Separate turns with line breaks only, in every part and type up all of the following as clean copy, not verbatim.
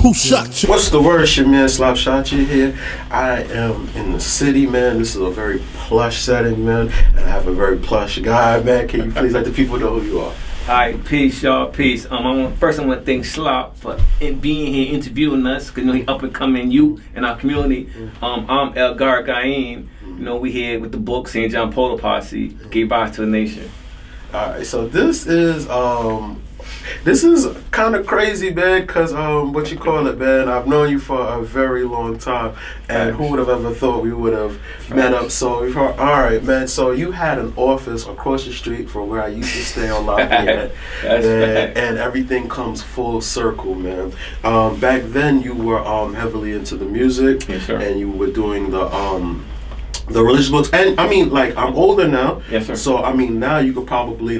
What's the word? Your man Slapshotchi here. I am in the city, man. This is a very plush setting, man. And I have a very plush guy, man. Can you please let the people know who you are?
Alright, peace, y'all, peace. First I want to thank Slop for being here interviewing us, because he up and coming youth in our community. I'm Gara. We here with the book St. John Polo Posse, gave rise to a nation.
Alright, so this is kind of crazy, man, because man, I've known you for a very long time, and who would have ever thought we would have met up? So, alright, man, so you had an office across the street from where I used to stay on Lafayette, and everything comes full circle, man. Back then, you were heavily into the music,
yes, sir.
And you were doing the religious books, and I'm older now.
Yes, sir.
So now you could probably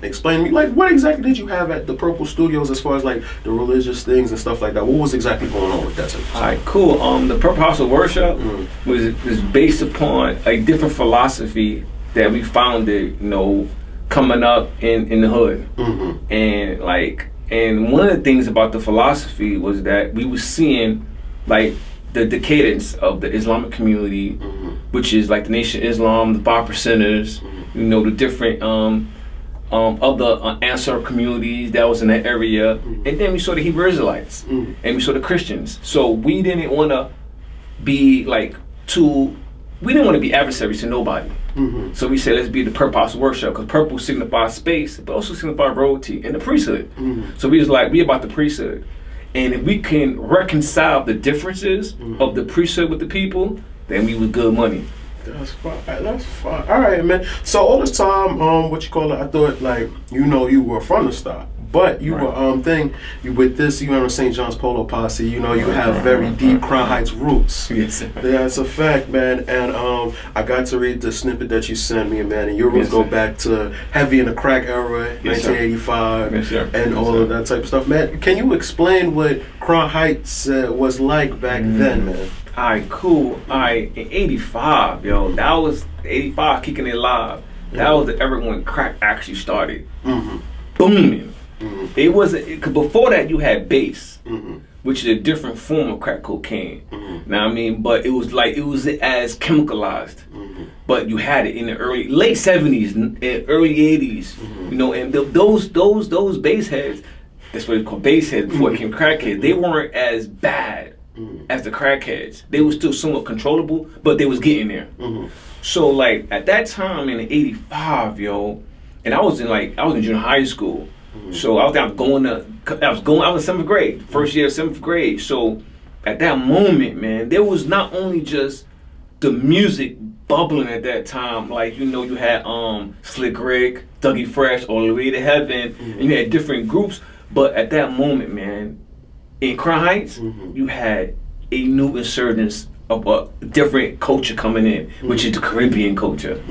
explain to me what exactly did you have at the Purple Studios as far as the religious things and stuff like that. What was exactly going on with that?
All right, cool. The Purple House of Worship was based upon a different philosophy that we founded, coming up in the hood, and one of the things about the philosophy was that we were seeing the decadence of the Islamic community, which is the Nation of Islam, the 5%ers, the different other Ansar communities that was in that area, and then we saw the Hebrew Israelites, and we saw the Christians. So we didn't want to be we didn't want to be adversaries to nobody. So we said, let's be the Purple House of Worship, because purple signifies space, but also signifies royalty and the priesthood. So we was we about the priesthood. And if we can reconcile the differences of the priesthood with the people, then we was good money.
That's fine. That's fine. All right, man. So all this time, I thought you were from the start, but you were with this. You were St. John's Polo Posse. You have very deep Crown Heights roots.
Yes, sir.
That's a fact, man. And I got to read the snippet that you sent me, man. And your roots go back to heavy in the crack era, 1985, and all of that type of stuff, man. Can you explain what Crown Heights was like back then, man?
All right, cool. All right, in 85, that was 85 kicking it live. That was the era when crack actually started booming. It wasn't, cause before that you had bass, which is a different form of crack cocaine. But it was as chemicalized. But you had it in the late 70s and early 80s, and those bass heads, that's what it's called, bass heads before it became crackheads, they weren't as bad as the crackheads. They were still somewhat controllable, but they was getting there. So at that time in '85, and I was in junior high school. So I was in seventh grade, first year of seventh grade. So at that moment, man, there was not only just the music bubbling at that time, you had Slick Rick, Dougie Fresh, All the Way to Heaven, and you had different groups. But at that moment, man, in Crown Heights, you had a new insurgence of a different culture coming in, which is the Caribbean culture.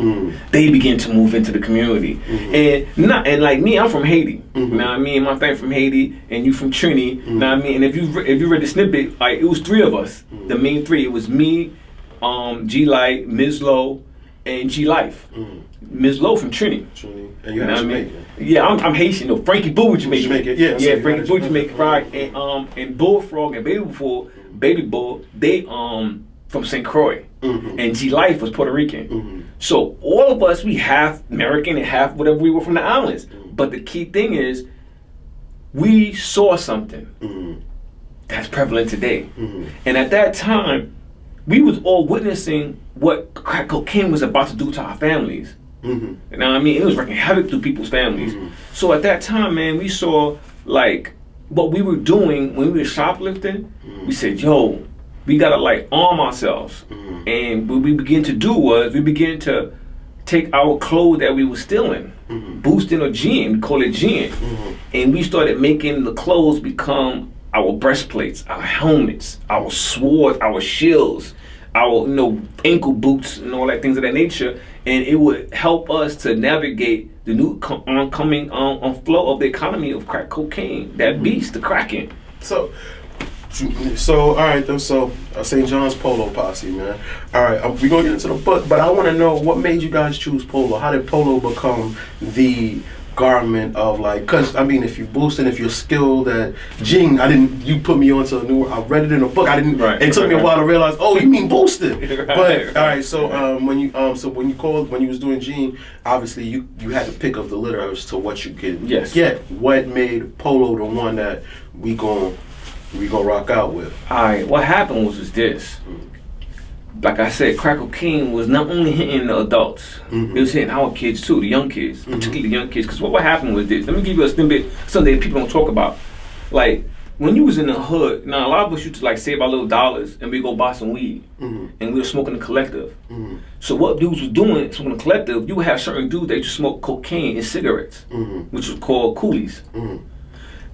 They begin to move into the community, and like me, I'm from Haiti. My family from Haiti, and you from Trinity. And if you read the snippet, it was three of us. The main three. It was me, G Light, Ms. Low, and G Life. Ms. Low from Trinity.
And you're Jamaican.
Yeah, I'm Haitian. Frankie Boo was Jamaican.
Yeah,
so Frankie Boo Jamaican, right? And Bullfrog and Baby Bull, they from St. Croix, and G Life was Puerto Rican. So all of us, we half American and half whatever we were from the islands. But the key thing is, we saw something that's prevalent today. And at that time, we was all witnessing what crack cocaine was about to do to our families. It was wreaking havoc through people's families. So at that time, man, we saw what we were doing when we were shoplifting. We said, yo, we gotta arm ourselves. And what we began to do was we began to take our clothes that we were stealing, Boostin or gin, we call it gin, and we started making the clothes become our breastplates, our helmets, our swords, our shields, our ankle boots and all that things of that nature, and it would help us to navigate the new oncoming flow of the economy of crack cocaine, that beast, the cracking.
So all right, though. So St. John's Polo Posse, man. All right, we're gonna get into the book, but I want to know what made you guys choose Polo. How did Polo become the garment of like, cause I mean, if you boosting, if you're skilled at Jing, you put me onto a new. I read it in a book. I didn't. It took me a while to realize. Oh, you mean boosting? But all right. So when you when you was doing Jing, obviously you had to pick up the litter as to what you could get. What made Polo the one that we gonna rock out with?
All right. What happened was this. Like I said, crack cocaine was not only hitting the adults, it was hitting our kids too, the young kids, particularly the young kids. Because what happened was this. Let me give you a snippet, something that people don't talk about. Like, when you was in the hood, now a lot of us used to like save our little dollars and we go buy some weed. And we were smoking the collective. So what dudes was doing, smoking the collective, you would have certain dudes that used to smoke cocaine and cigarettes, which was called coolies.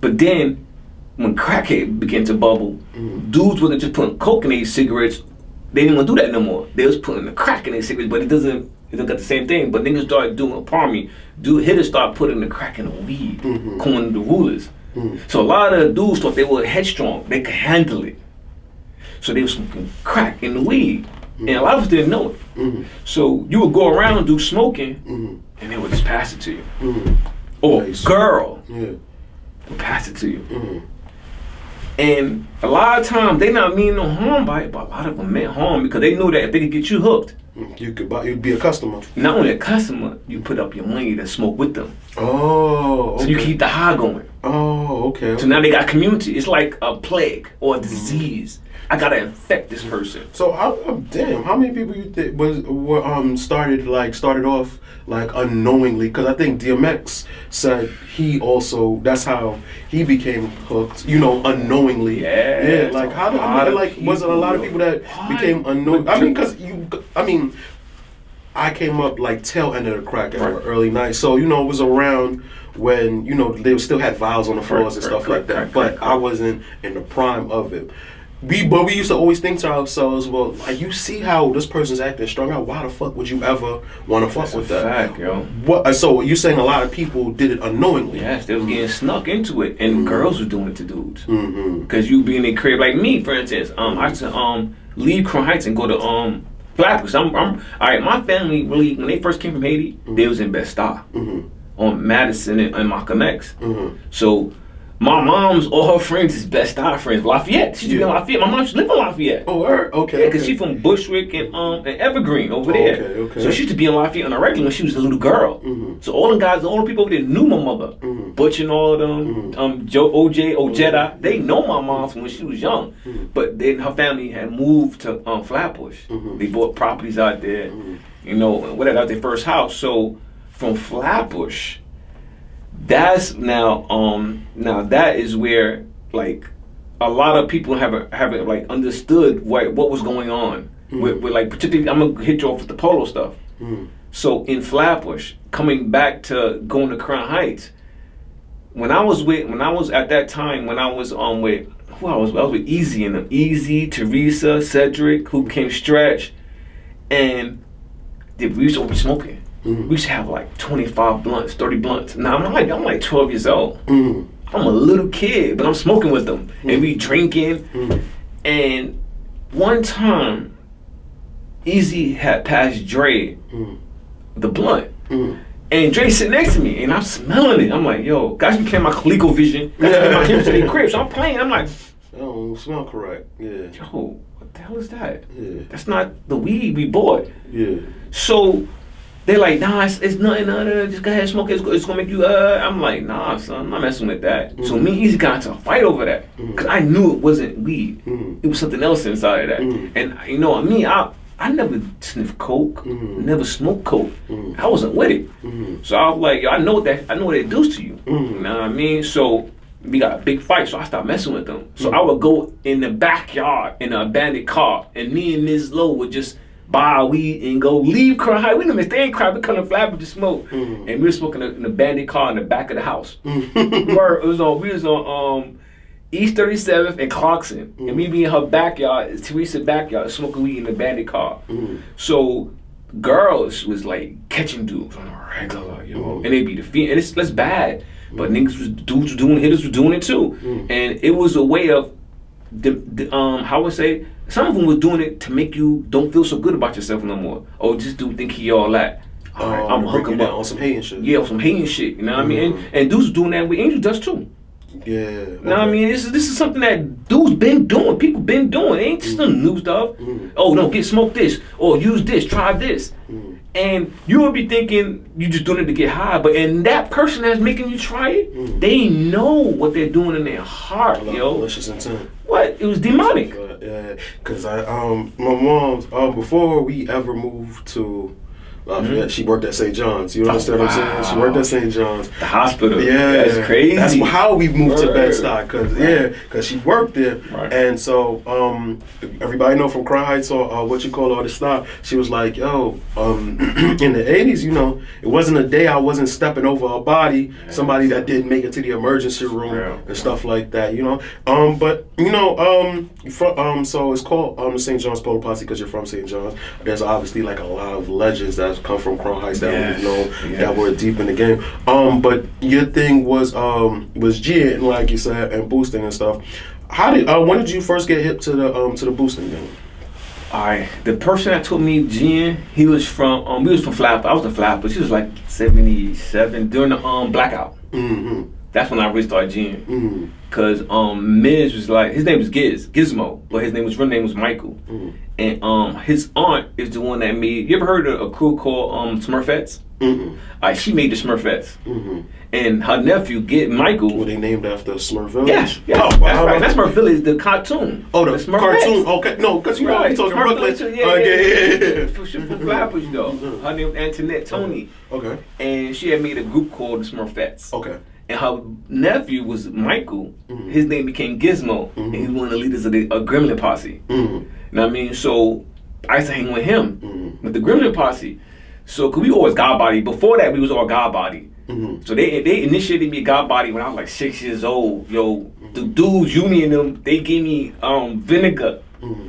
But then, when crackhead began to bubble, dudes wasn't just putting coke in these cigarettes. They didn't want to do that no more. They was putting the crack in their cigarettes, but it don't got the same thing. But niggas started doing, pardon me, hitters started putting the crack in the weed, calling the rulers. So a lot of the dudes thought they were headstrong, they could handle it. So they was smoking crack in the weed. And a lot of us didn't know it. So you would go around and do smoking, and they would just pass it to you. Or a girl would pass it to you. And a lot of times they not mean no harm by it, but a lot of them meant harm because they knew that if they could get you hooked,
you'd be a customer.
Not only a customer, you put up your money to smoke with them.
Oh, okay.
So you keep the high going.
Oh, okay.
So now they got community. It's like a plague or a disease. I gotta infect this person.
So damn, how many people you think started off like unknowingly? Because I think DMX said he also, that's how he became hooked. You know, unknowingly.
Yeah.
Like was it a lot of people that became unknown? I mean, I came up like tail end of the crack era, early night. So it was around when they still had vials on the floors and stuff like that. But I wasn't in the prime of it. We used to always think to ourselves, well, like, you see how this person's acting strung out. Why the fuck would you ever want to fuck with that?
Fact, yo.
What? So you're saying a lot of people did it unknowingly?
Yes, they was getting snuck into it, and girls were doing it to dudes. Because you be in their crib, like me, for instance. I used to leave Crown Heights and go to Flatbush. I'm all right. My family really, when they first came from Haiti, they was in Bed-Stuy on Madison and Malcolm X. So. My mom's, all her friends is Bed-Stuy friends. Lafayette. She used to be in Lafayette. My mom used to live in Lafayette.
Oh, her? Okay.
Yeah, because she's from Bushwick and Evergreen over there.
Okay.
So she used to be in Lafayette on a regular when she was a little girl. So all them guys, all the people over there knew my mother. Butch and all them, Ojeda, they know my mom from when she was young. But then her family had moved to Flatbush. They bought properties out there, whatever, out their first house. So from Flatbush, that's now that is where like a lot of people haven't like understood what was going on with like, particularly I'm gonna hit you off with the Polo stuff. So in Flatbush, coming back to going to Crown Heights, when I was with Easy, Teresa, Cedric, who became Stretch, and we used to be smoking. We used to have like 25 blunts, 30 blunts. Now I'm like 12 years old. I'm a little kid, but I'm smoking with them. And we drinking. And one time, Easy had passed Dre the blunt. And Dre sitting next to me, and I'm smelling it. I'm like, yo, guys became my ColecoVision. That's my to crib. So I'm playing. I'm like,
that don't smell correct. Yeah.
Yo, what the hell is that?
Yeah.
That's not the weed we bought.
Yeah.
So they're like, nah, it's nothing, just go ahead and smoke it. It's gonna make you, I'm like, nah, son, I'm not messing with that. So me and Easy got into a fight over that. Because I knew it wasn't weed. It was something else inside of that. And you know what I mean? I never sniffed coke, never smoked coke. I wasn't with it. So I was like, yo, I know what it does to you. You know what I mean? So we got a big fight, so I started messing with them. So I would go in the backyard in an abandoned car, and me and Ms. Lowe would just buy weed and go leave Crown Heights. We didn't even stay in Crown, we come to Flatbush to smoke. And we were smoking in an abandoned car in the back of the house. We was on East 37th and Clarkson. And me being in her backyard, Teresa's backyard, smoking weed in the abandoned car. So girls was like catching dudes on a regular, and they be defeating, and it's bad. But dudes was doing, hitters was doing it too. And it was a way of, how would I say, some of them was doing it to make you don't feel so good about yourself no more. Or just think he all that. I'm hooking up
on some hating shit.
Yeah, on some hating shit. You know what I mean? And dudes doing that with Angel Dust too.
Yeah.
You know what I mean? This is something that dudes been doing. People been doing. It ain't just some new stuff. Oh no, get smoke this or use this. Try this. And you will be thinking you just doing it to get high, but and that person that's making you try it, they know what they're doing in their heart, yo.
Malicious intent.
What? It was demonic.
Yeah, cause my mom's before we ever moved to Lafayette, she worked at St. John's. You understand what I'm saying? She worked at St. John's.
The hospital.
Yeah,
that's crazy.
That's how we moved to Bed-Stuy, cause she worked there, and so everybody know from Crown Heights or all this stuff. She was like, yo, in the '80s, you know, it wasn't a day I wasn't stepping over a body, somebody that didn't make it to the emergency room and stuff like that, you know. But you know, so it's called St. John's Polo Posse because you're from St. John's. There's obviously like a lot of legends that come from Crown Heights that we know that were deep in the game. But your thing was G, like you said, and boosting and stuff. When did you first get hip to the boosting game?
Alright, the person that told me Jen, he was from Flapper. I was the Flapper. She was like 77 during the blackout. That's when I really started Jen. Cause Miz was like, his name was Gizmo, but his real name was Michael. And his aunt is the one that made. You ever heard of a crew called Smurfettes? She made the Smurfettes. And her nephew, Michael.
Were they named after Smurf Village?
Yes. Oh, wow. That's Smurf Village, the cartoon.
Oh, the cartoon. Okay, no, because you know we're talking Brooklyn.
Yeah. For Flappers though. Her name was Antoinette Tony.
Okay.
And she had made a group called the Smurfettes.
Okay.
And her nephew was Michael. His name became Gizmo, and he's one of the leaders of the Gremlin Posse. You know what I mean? So I used to hang with him, with the Gremlin Posse. So, cause we always God Body. Before that, we was all God Body. So they initiated me God Body when I was like 6 years old. Yo, the dudes, Uni and them, they gave me vinegar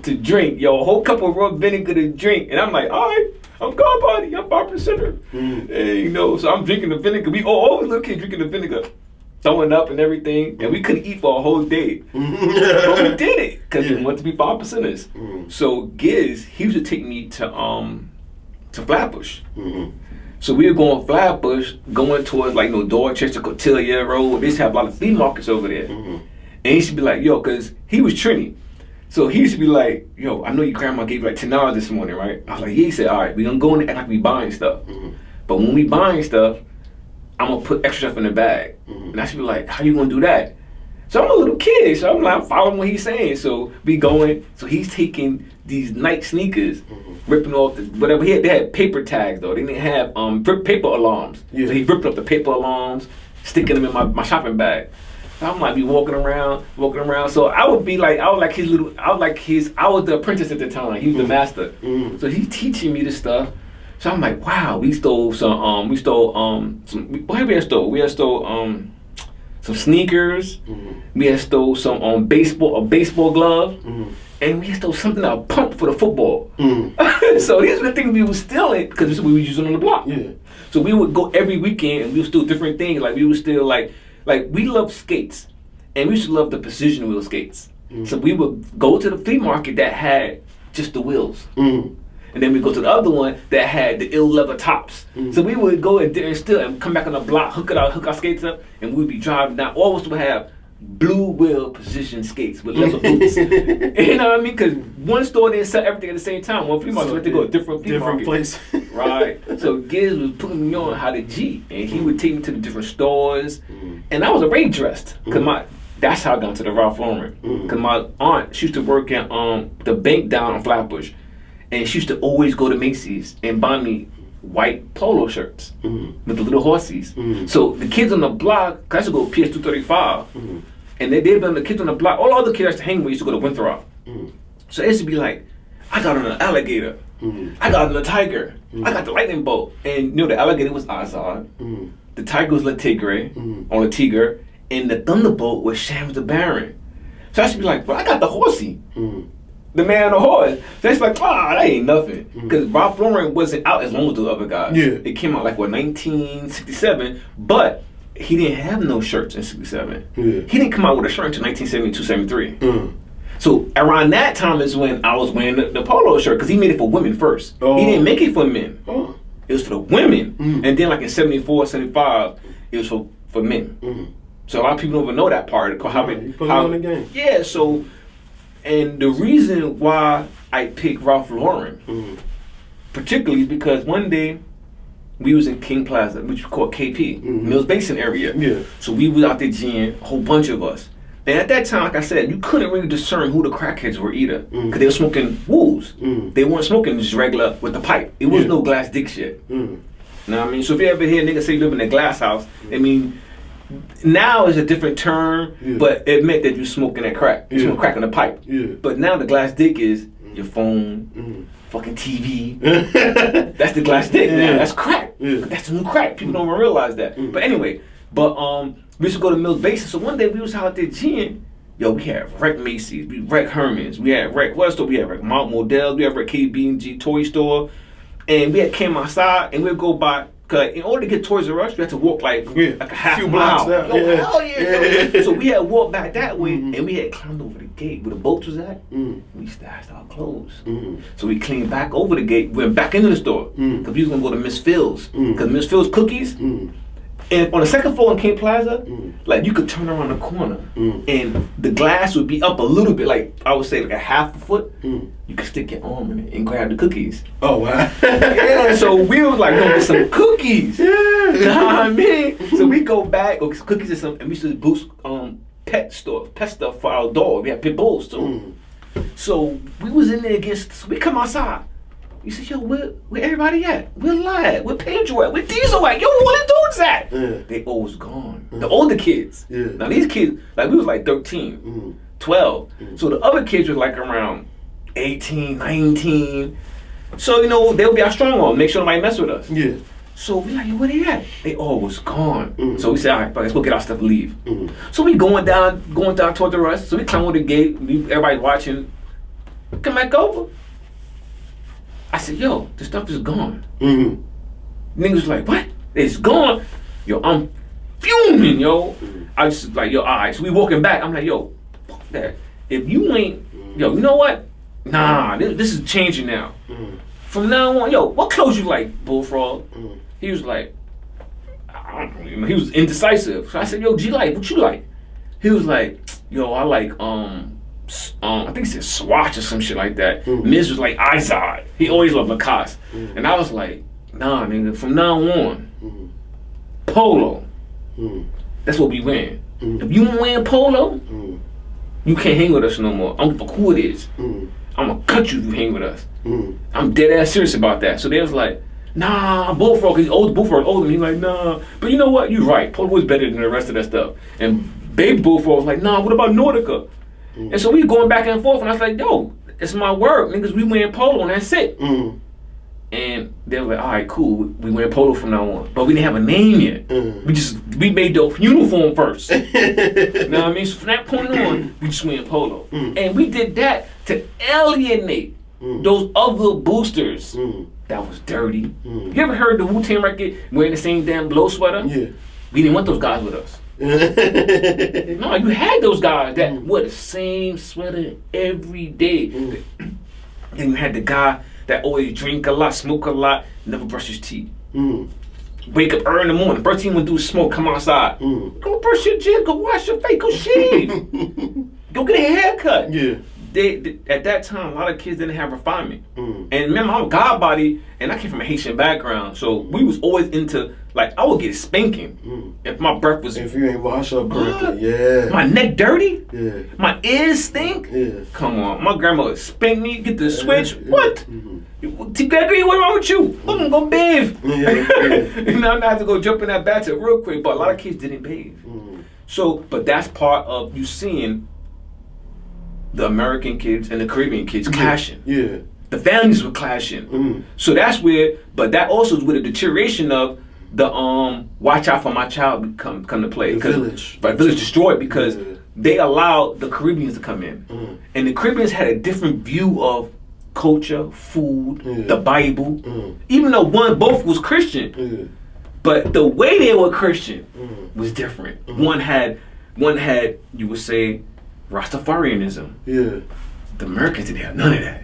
to drink. Yo, a whole cup of raw vinegar to drink, and I'm like, all right. I'm God Body. I'm 5%er. And, you know, so I'm drinking the vinegar. We all the little kids drinking the vinegar, throwing up and everything, and we couldn't eat for a whole day. But we did it because we wanted to be 5%ers. So Giz, he used to take me to Flatbush. So we were going Flatbush, going towards like Dorchester, Cotillia Road. They used to have a lot of flea markets over there. And he used to be like, yo, because he was Trini. So he used to be like, yo, I know your grandma gave you like $10 this morning, right? I was like, yeah. He said, all right, we're going to go in and act like we buying stuff. But when we buying stuff, I'm going to put extra stuff in the bag. And I should be like, how you going to do that? So I'm a little kid, so I'm like, I'm following what he's saying. So we going, so he's taking these Nike sneakers, ripping off whatever. They had paper tags though. They didn't have paper alarms. So he ripped up the paper alarms, sticking them in my shopping bag. I might be walking around. So I was the apprentice at the time. He was the master. So he's teaching me this stuff. So I'm like, wow, we stole some. What have we stole? We had stole some sneakers. We had stole some a baseball glove, and we had stole something, a pump for the football. So these were the things we were stealing because this is what we were using on the block. So we would go every weekend and we would steal different things. Like we would steal like we love skates, and we used to love the precision wheel skates. So we would go to the flea market that had just the wheels. And then we go to the other one that had the ill leather tops. So we would go in there and steal and come back on the block, hook our skates up, and we'd be driving down. All of us would have blue wheel precision skates with leather boots. You know what I mean? Because one store didn't sell everything at the same time. One flea market, so we had to go to different flea markets.
Place.
Right. So Giz was putting me on how to G, and he would take me to the different stores. And I was already dressed because that's how I got into the Ralph Lauren. Because my aunt, she used to work at the bank down on Flatbush. And she used to always go to Macy's and buy me white polo shirts with the little horsies. So the kids on the block, cause I used to go PS 235, and they'd been the kids on the block. All the other kids I used to hang with used to go to Winthrop. So it used to be like, I got on an alligator, I got on a tiger, I got the lightning bolt, and the alligator was Azad, the tiger was Le Tigre, or Le Tigre, and the thunderbolt was Shams the Baron. So I used to be like, but I got the horsey. The man on the horse. So it's like, that ain't nothing. Because Ralph Lauren wasn't out as long as the other guys. It came out 1967, but he didn't have no shirts in 67. He didn't come out with a shirt until 1972, 73. So around that time is when I was wearing the polo shirt, because he made it for women first. He didn't make it for men. it was for the women. And then like in 74, 75, it was for men. So a lot of people don't even know that part. How
on the game.
Yeah, so, and the reason why I picked Ralph Lauren, particularly is because one day, we was in King Plaza, which we call KP, Mills Basin area.
Yeah.
So we was out there GN, a whole bunch of us. And at that time, like I said, you couldn't really discern who the crackheads were either. Because they were smoking wools. They weren't smoking just regular with the pipe. It was no glass dick shit. You know what I mean? So if you ever hear a nigga say you live in a glass house, I mean, now is a different term, but it meant that you smoking that crack. You smoking crack in the pipe. But now the glass dick is your phone, fucking TV. That's the glass dick now. That's crack. That's the new crack. People don't even realize that. But anyway, we used to go to Mills Basin. So one day we was out there GN. Yo, we had wreck Macy's, we wreck Herman's, we had wreck what store? We had wreck Mount Modell, we had wreck KB&G Toy Store, and we had came outside and we'd go by. Cause in order to get Toys R Us, you had to walk like a half
few
mile.
blocks
Hell yeah. So we had walked back that way, and we had climbed over the gate where the boats was at. We stashed our clothes. So we cleaned back over the gate, went back into the store, cause we was gonna go to Miss Phil's, cause Miss Phil's cookies. And on the second floor in King Plaza, like you could turn around the corner, and the glass would be up a little bit, like I would say like a half a foot. You could stick your arm in it and grab the cookies.
Oh wow!
Yeah, so we was like going to get some cookies. You know what I mean? So we go back, cookies and some, and we used to boost pet stuff for our dog. We had pit bulls too. So we was in there so we come outside. You said, yo, where everybody at? Where Lad? Where Pedro at? Where Diesel at? Yo, where the dudes at? They all was gone. The older kids. Now these kids, like we was like 13, 12. So the other kids were like around 18, 19. So, you know, they'll be our strong arm, make sure nobody mess with us. So we like, yo, where they at? They all was gone. So we said, all right, let's go get our stuff and leave. So we going down toward the rest. So we climb over the gate, everybody watching. Come back over. I said, yo, the stuff is gone. Niggas was like, what? It's gone? Yo, I'm fuming, yo. I just like, yo, all right. So we walking back. I'm like, yo, fuck that. If you ain't, yo, you know what? Nah, this is changing now. From now on, yo, what clothes you like, Bullfrog? He was like, I don't know, he was indecisive. So I said, yo, G, like, what you like? He was like, yo, I like, I think he said Swatch or some shit like that. Miz was like Izod. He always loved Lacoste. And I was like, nah, nigga, from now on, Polo. That's what we wearing. If you wearing Polo, you can't hang with us no more. I don't give a fuck who it is. I'm gonna cut you if you hang with us. I'm dead ass serious about that. So they was like, nah, Bullfrog, he's old, Bullfrog older. He's like, nah. But you know what? You're right. Polo was better than the rest of that stuff. And Baby Bullfrog was like, nah, what about Nautica? And so we going back and forth, and I was like, yo, it's my word, niggas, we wearing Polo, and that's it. And they were like, all right, cool, we wearing Polo from now on. But we didn't have a name yet. We made the uniform first. You know what I mean? So from that point on, we just wearing Polo. And we did that to alienate those other boosters that was dirty. You ever heard the Wu-Tang record wearing the same damn blow sweater? We didn't want those guys with us. No, you had those guys that wore the same sweater every day. Then you had the guy that always drink a lot, smoke a lot, never brush his teeth. Wake up early in the morning, first thing he would do is smoke, come outside. Go brush your teeth, go wash your face, go shave. Go get a haircut. They, at that time, a lot of kids didn't have refinement. And remember, I'm a God body, and I came from a Haitian background, so we was always into, like, I would get spanking if my breath was...
If you ain't wash up correctly,
My neck dirty? My ears stink? Come on, my grandma would spank me, get the switch. What? Gregory, what's wrong with you? I'm gonna go bathe. You know, I'm gonna have to go jump in that bathtub real quick, but a lot of kids didn't bathe. So, but that's part of you seeing the American kids and the Caribbean kids clashing. The families were clashing. So that's where, but that also is where the deterioration of the watch out for my child come to play.
The village.
Right, village destroyed because they allowed the Caribbeans to come in. And the Caribbeans had a different view of culture, food, the Bible. Even though both was Christian. But the way they were Christian was different. One had, you would say, Rastafarianism. The Americans didn't have none of that.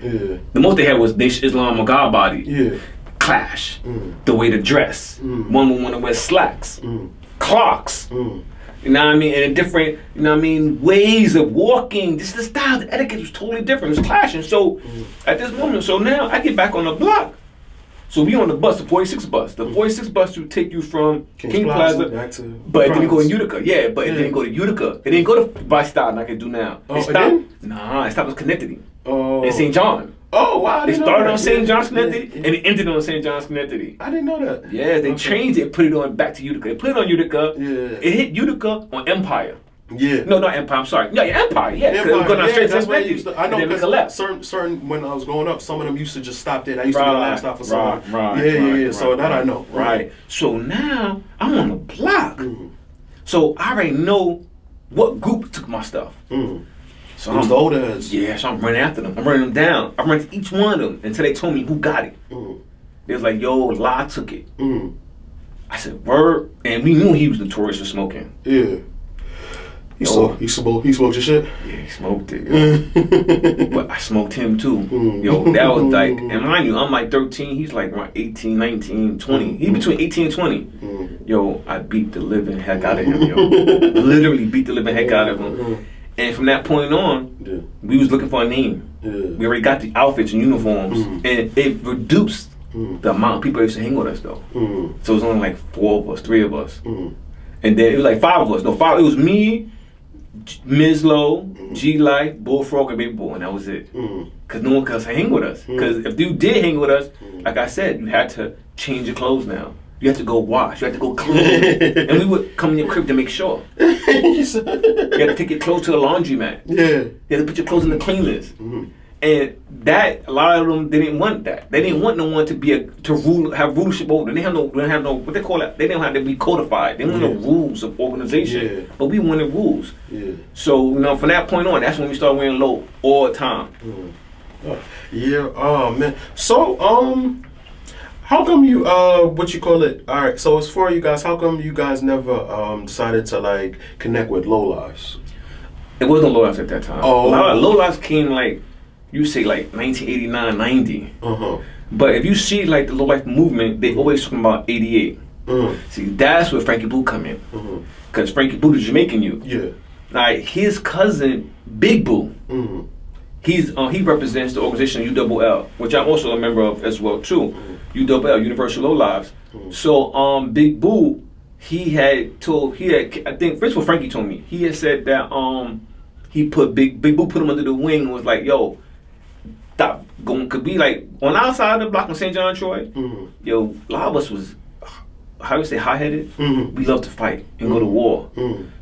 The most they had was Nation Islam or God body. clash. The way to dress. One would want to wear slacks, clocks. You know what I mean? And different, you know what I mean, ways of walking. Just the style, the etiquette was totally different. It was clashing. So at this moment, so now I get back on the block. So we on the bus, the 46 bus. The 46 bus would take you from King Plaza
back to
but it didn't go in Utica. Yeah, but it didn't go to Utica. It didn't go to by stop like I do now.
Oh,
it stopped. Nah, it stopped at Schenectady.
Oh.
In St. John.
Oh, wow.
It started on St. John Schenectady and it ended on St. John Schenectady.
I didn't know that.
Yeah, they changed it and put it on back to Utica. They put it on Utica.
Yeah.
It hit Utica on Empire.
Yeah.
No, not Empire. I'm sorry. Yeah, Empire. Yeah, because it was going on straight to Schenectady.
I know
because
certain when I was growing up, some of them used to just stop there. I used to be the last stop for someone.
Right.
So that I know.
Right. So now I'm on the block. So I already know what group took my stuff. So
it was the older heads.
Yeah, so I'm running after them. I'm running them down. I'm running to each one of them until they told me who got it. They was like, yo, La took it. I said, word. And we knew he was notorious for smoking.
Yeah. He smoked your shit?
Yeah, he smoked it. Yo. But I smoked him too. Yo, that was like, and mind you, I'm like 13. He's like around 18, 19, 20. He's between 18 and 20. Yo, I beat the living heck out of him, yo. Literally beat the living heck out of him. And from that point on, we was looking for a name. We already got the outfits and uniforms. And it reduced the amount of people that used to hang with us though. So it was only like 4 of us, 3 of us. And then it was like 5 of us. No, 5. It was me, Mizlo, G-Life, Bullfrog, and Baby Boy, and that was it. Because no one could hang with us. Because if you did hang with us, like I said, you had to change your clothes now. You had to go wash. You had to go clean. And we would come in your crib to make sure. You had to take your clothes to the laundromat.
Yeah.
You had to put your clothes in the cleaners. And that, a lot of them, they didn't want that. They didn't want no one to be have rulership over them. They didn't have no, what they call it, they didn't have to be codified. They didn't want no rules of organization. But we wanted rules. So, you know, from that point on, that's when we started wearing low all the time.
Yeah, oh man. So, how come you, what you call it? All right, so as for you guys, how come you guys never decided to like connect with lowlifes?
It wasn't low lives at that time.
Oh.
Low lives came like, you say like 1989, 90. But if you see like the low life movement, they always talking about 88. See, that's where Frankie Boo come in. Because Frankie Boo the Jamaican youth.
Yeah.
Like his cousin, Big Boo, he represents the organization ULL, which I'm also a member of as well too. ULL, Universal Low Lives. So Big Boo, I think first of all Frankie told me, he had said that he put Big Boo put him under the wing and was like, yo, stop going, could be like on our side of the block in St. John Troy, yo, a lot of us was, how you say, high-headed. We love to fight and go to war.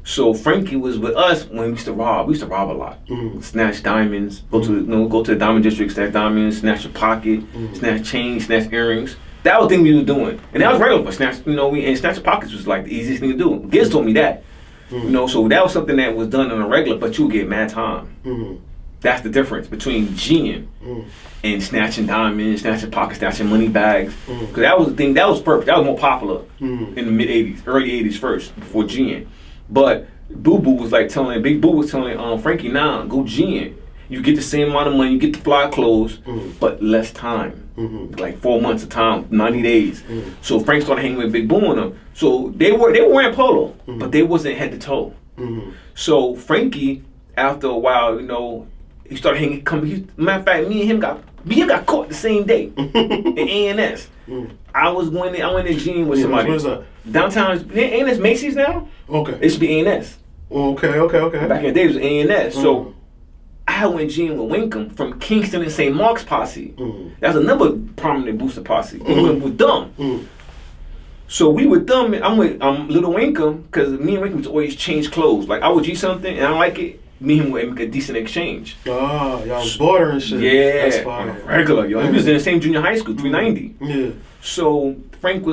So Frankie was with us when we used to rob. We used to rob a lot. Snatch diamonds, go to the diamond district, snatch diamonds, snatch your pocket, snatch chains, snatch earrings. That was the thing we were doing. And that was regular, but snatch, and snatch your pockets was like the easiest thing to do. Giz told me that. So that was something that was done on a regular, but you would get mad time. That's the difference between G'ing and snatching diamonds, snatching pockets, snatching money bags. Because that was the thing, that was perfect. That was more popular in the mid 80s, early 80s first, before G'ing. But Big Boo was telling Frankie, nah, go G'ing. You get the same amount of money, you get the fly clothes, but less time. Like 4 months of time, 90 days. So Frank started hanging with Big Boo on them. So they were wearing polo, but they wasn't head to toe. So Frankie, after a while, he started hanging. Matter of fact, me and him got caught the same day in A&S. I went to Gene with somebody.
Where's that?
Downtown. A&S Macy's now.
Okay.
It should be A&S.
Okay.
Back in the day, it was A&S. So I went Gene with Winkham from Kingston and St. Mark's posse. That was another prominent Boostin posse. We went with them. So we with them. I'm with Little Winkham because me and Winkham always change clothes. Like I would G something and I like it. Me and him would make a decent exchange.
Oh, y'all was border and shit.
Yeah,
that's fine.
Regular, yo. He was in the same junior high school, 390.
Yeah.
So Frank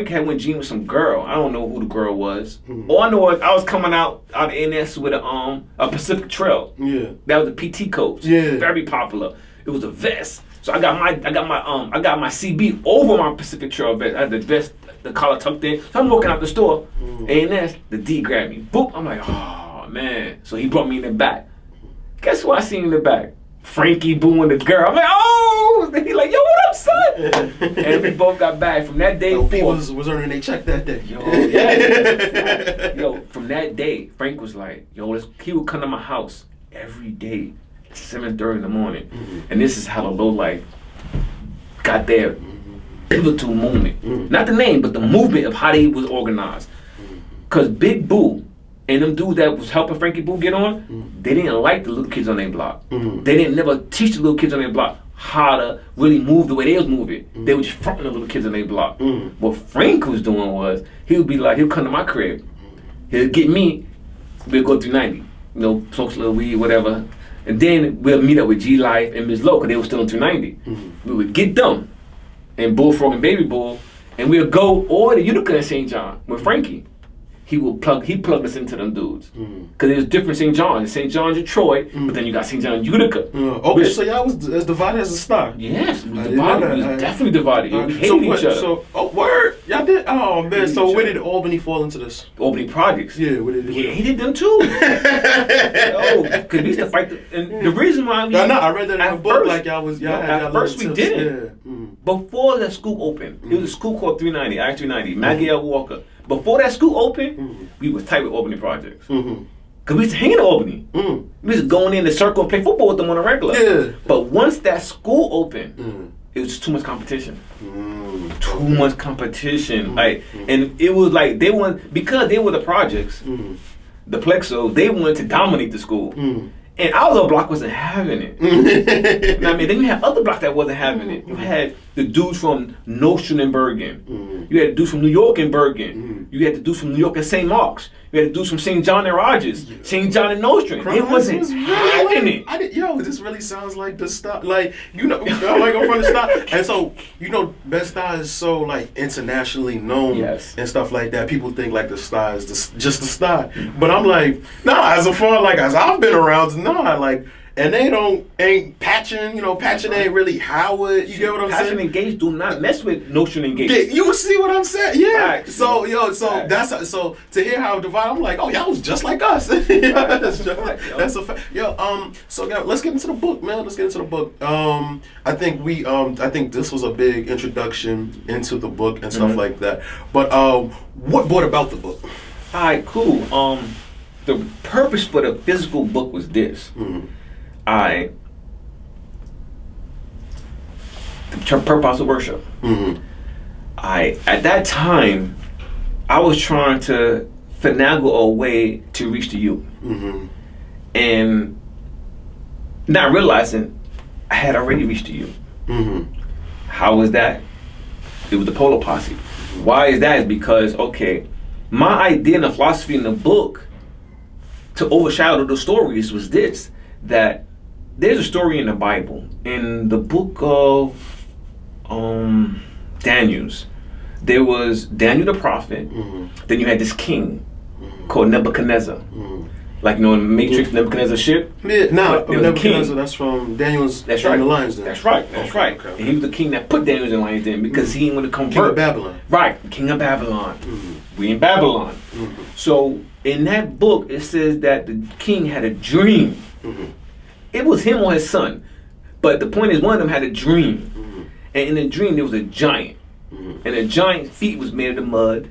had went Gene with some girl. I don't know who the girl was. All I know was I was coming out of NS with a Pacific Trail. Yeah. That was a PT coat.
Yeah.
Very popular. It was a vest. So I got my CB over my Pacific Trail vest. I had the vest, the collar tucked in. So I'm walking out the store. ANS, the D grabbed me. Boop. I'm like, oh man. So he brought me in the back. Guess who I seen in the back? Frankie Boo and the girl. I'm like, oh! He like, yo, what up, son? And we both got back from that day.
P was earning their check that day.
Yo, yeah. Yo, from that day, Frank was like, yo, he would come to my house every day at 7:30 in the morning. And this is how the low life got their pivotal moment. Not the name, but the movement of how they was organized. Because Big Boo and them dudes that was helping Frankie Boo get on, they didn't like the little kids on their block. They didn't never teach the little kids on their block how to really move the way they was moving. They were just fronting the little kids on their block. What Frank was doing was, he would be like, he'll come to my crib, he'll get me, we'll go through 90, smoke a little weed, whatever. And then we'll meet up with G Life and Ms. Low, because they were still in 290. We would get them and Bullfrog and Baby Bull, and we'll go all the Utica and St. John with Frankie. He plugged us into them dudes. Because there's different St. John's. St. John's in Troy, but then you got St. John Utica.
Okay, so y'all was as divided as a star.
Yes, we was divided. We was definitely divided. We hated each other.
Word? Y'all did? Oh, man. So where did Albany fall into this?
Albany Projects.
Yeah, where did
he hated them too. Because we used to fight. And the reason why we...
I read that in a book, like y'all was...
At first we didn't. Before the school opened, it was a school called 390, I-390, Maggie L. Walker. Before that school opened, we was tight with Albany Projects. Because we used to hang in Albany. We used to go in the circle and play football with them on a regular.
Yeah.
But once that school opened, it was just too much competition. Too much competition. And it was like, because they were the projects, the Plexo, they wanted to dominate the school. And our little block wasn't having it. You know what I mean? Then you had other blocks that wasn't having it. You had the dudes from Nostrand and Bergen. You had the dudes from New York and Bergen. You had the dudes from New York and St. Mark's. You had the dudes from St. John and Rogers. St. John and Nostrand. It wasn't having it.
This really sounds like the style. Like, like I'm from the style. And so, Bed-Stuy is so like internationally known and stuff like that. People think like the style is just the style. But I'm like, nah, as I've been around, nah, like, and they ain't patching, patching ain't really Howard, you get what I'm saying?
Patching and Gage do not mess with Nostrand and Gage.
You see what I'm saying? Yeah.
Facts,
so to hear how divided, I'm like, oh, y'all was just like us. That's a fact. So let's get into the book, man. Let's get into the book. I think this was a big introduction into the book and stuff like that. But what brought about the book?
All right, cool. The purpose for the physical book was this. The purpose of worship. At that time, I was trying to finagle a way to reach the youth. And not realizing I had already reached the youth. How was that? It was the Polo Posse. Why is that? Is because, my idea and the philosophy in the book to overshadow the stories was this, that there's a story in the Bible, in the book of Daniel's. There was Daniel the prophet, then you had this king called Nebuchadnezzar. Like, in the Matrix, Nebuchadnezzar's ship?
Nebuchadnezzar, that's from Daniel's
That's right.
the Lions Den.
That's right.
Okay.
And he was the king that put Daniel in the Lions Den because he didn't want to convert.
King of Babylon.
Right, King of Babylon. We in Babylon. So in that book, it says that the king had a dream. It was him or his son. But the point is, one of them had a dream. And in the dream, there was a giant. And the giant's feet was made of the mud.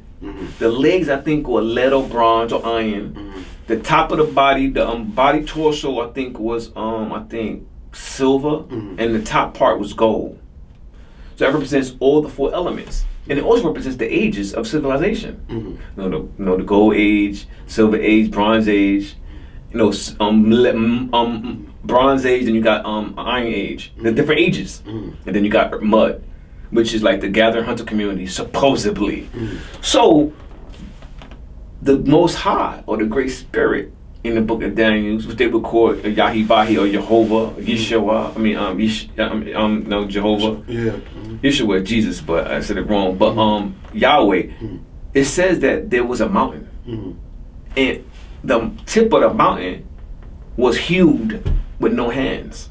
The legs, I think, were lead or bronze or iron. The top of the body, the body torso, I think, was silver. And the top part was gold. So that represents all the four elements. And it also represents the ages of civilization. The gold age, silver age, bronze age, bronze age, and you got iron age. The different ages. And then you got mud, which is like the gathering hunter community, supposedly. So the Most High, or the Great Spirit, in the book of Daniel, which they would call Yahibahi or Jehovah, Yeshua. Jehovah. Yeshua, Jesus, but I said it wrong. But Yahweh, it says that there was a mountain, and the tip of the mountain was hewed with no hands,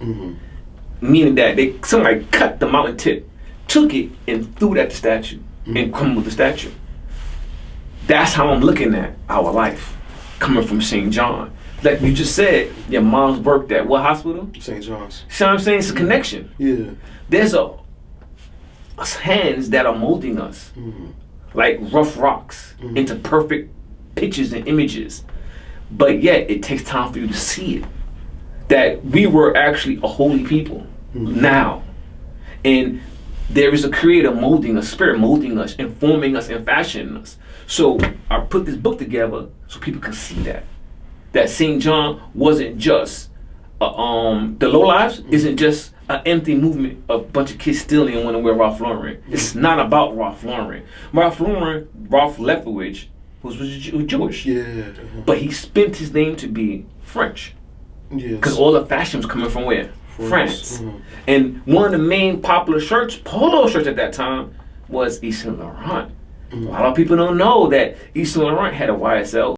meaning that somebody cut the mountain tip, took it, and threw it at the statue, and crumbled the statue. That's how I'm looking at our life, coming from St. John. Like you just said, your mom's worked at what hospital?
St. John's.
See what I'm saying? It's a connection.
Yeah.
There's a hands that are molding us, like rough rocks, into perfect pictures and images. But yet, it takes time for you to see it. That we were actually a holy people now. And there is a creator molding us, spirit molding us, informing us, and fashioning us. So I put this book together so people can see that. That St. John wasn't just, the low lives isn't just an empty movement of a bunch of kids stealing and want to wear Ralph Lauren. It's not about Ralph Lauren. Ralph Lefkowitz was Jewish.
Yeah.
But he spent his name to be French. Because all the fashion was coming from where? France. And one of the main popular shirts, polo shirts at that time, was Yves Saint Laurent. A lot of people don't know that Yves Saint Laurent had a YSL